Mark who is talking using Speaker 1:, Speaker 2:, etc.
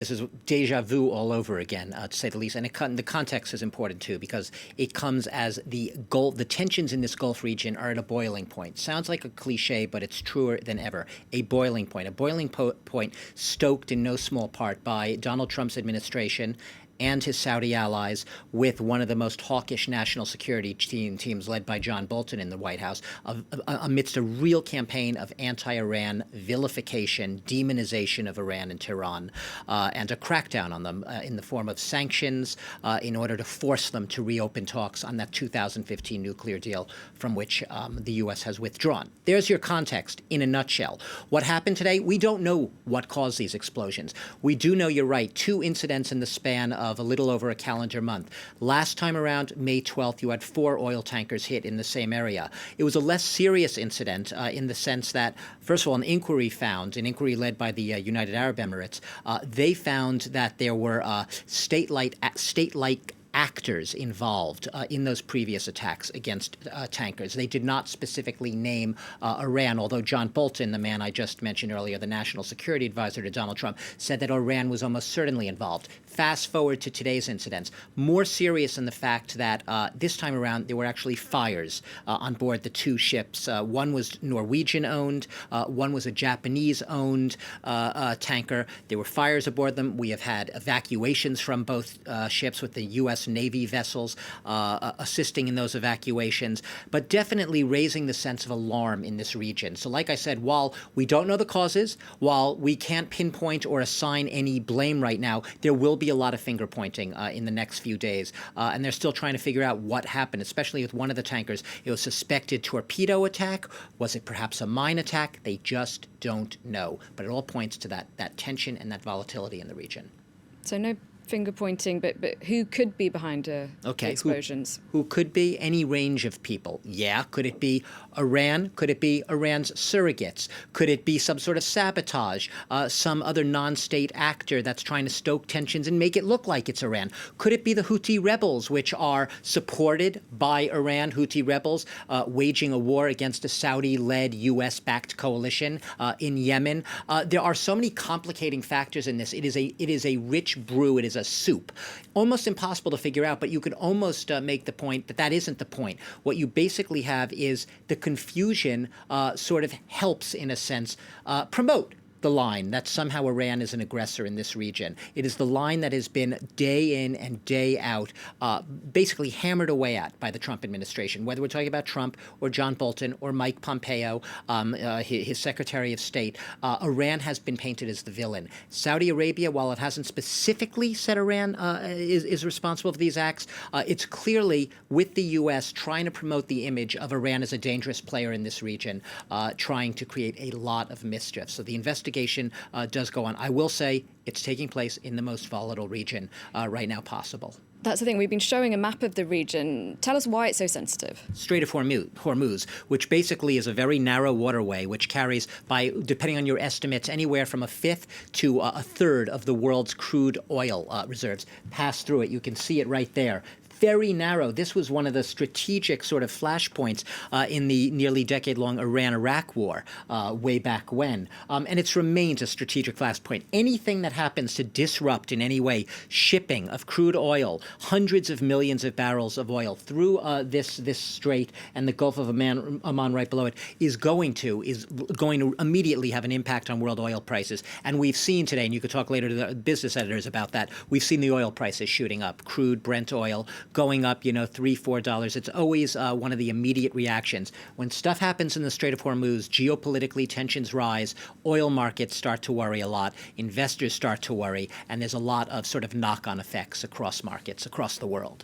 Speaker 1: This is deja vu all over again, to say the least. And the context is important, too, because it comes as the tensions in this Gulf region are at a boiling point. Sounds like a cliche, but it's truer than ever. A boiling point. A boiling point stoked in no small part by Donald Trump's administration and his Saudi allies, with one of the most hawkish national security teams led by John Bolton in the White House, amidst a real campaign of anti-Iran vilification, demonization of Iran and Tehran, and a crackdown on them in the form of sanctions in order to force them to reopen talks on that 2015 nuclear deal from which the U.S. has withdrawn. There's your context in a nutshell. What happened today? We don't know what caused these explosions. We do know, you're right, 2 incidents in the span of a little over a calendar month. Last time around, May 12th, you had 4 oil tankers hit in the same area. It was a less serious incident in the sense that, first of all, an inquiry led by the United Arab Emirates, they found that there were state-like actors involved in those previous attacks against tankers. They did not specifically name Iran, although John Bolton, the man I just mentioned earlier, the national security advisor to Donald Trump, said that Iran was almost certainly involved. Fast forward to today's incidents. More serious in the fact that this time around there were actually fires on board the 2 ships. One was Norwegian-owned, one was a Japanese-owned tanker. There were fires aboard them. We have had evacuations from both ships with the U.S. Navy vessels assisting in those evacuations, but definitely raising the sense of alarm in this region. So like I said, while we don't know the causes, while we can't pinpoint or assign any blame right now, there will be a lot of finger pointing in the next few days. And they're still trying to figure out what happened, especially with one of the tankers. It was suspected torpedo attack. Was it perhaps a mine attack? They just don't know. But it all points to that tension and that volatility in the region.
Speaker 2: So no finger pointing, but who could be behind the explosions?
Speaker 1: Who could be? Any range of people. Yeah, could it be Iran? Could it be Iran's surrogates? Could it be some sort of sabotage, some other non-state actor that's trying to stoke tensions and make it look like it's Iran? Could it be the Houthi rebels, which are supported by Iran, Houthi rebels, waging a war against a Saudi-led, U.S.-backed coalition in Yemen? There are so many complicating factors in this. It is a rich brew. It is a soup. Almost impossible to figure out, but you could almost make the point that isn't the point. What you basically have is the confusion sort of helps, in a sense, promote the line that somehow Iran is an aggressor in this region. It is the line that has been day in and day out basically hammered away at by the Trump administration, whether we're talking about Trump or John Bolton or Mike Pompeo, his Secretary of State. Iran has been painted as the villain. Saudi Arabia, while it hasn't specifically said Iran is responsible for these acts, it's clearly with the U.S. trying to promote the image of Iran as a dangerous player in this region, trying to create a lot of mischief. So the investigation does go on. I will say it's taking place in the most volatile region right now possible.
Speaker 2: That's the thing. We've been showing a map of the region. Tell us why it's so sensitive.
Speaker 1: Strait of Hormuz, which basically is a very narrow waterway, which carries, depending on your estimates, anywhere from 1/5 to 1/3 of the world's crude oil reserves pass through it. You can see it right there. Very narrow. This was one of the strategic sort of flashpoints in the nearly decade-long Iran-Iraq war way back when. And it's remains a strategic flashpoint. Anything that happens to disrupt in any way shipping of crude oil, hundreds of millions of barrels of oil through this strait and the Gulf of Oman right below it is going to immediately have an impact on world oil prices. And we've seen today, and you could talk later to the business editors about that, we've seen the oil prices shooting up. Crude, Brent oil, going up, $3, $4. It's always one of the immediate reactions. When stuff happens in the Strait of Hormuz, geopolitically tensions rise, oil markets start to worry a lot, investors start to worry, and there's a lot of sort of knock-on effects across markets, across the world.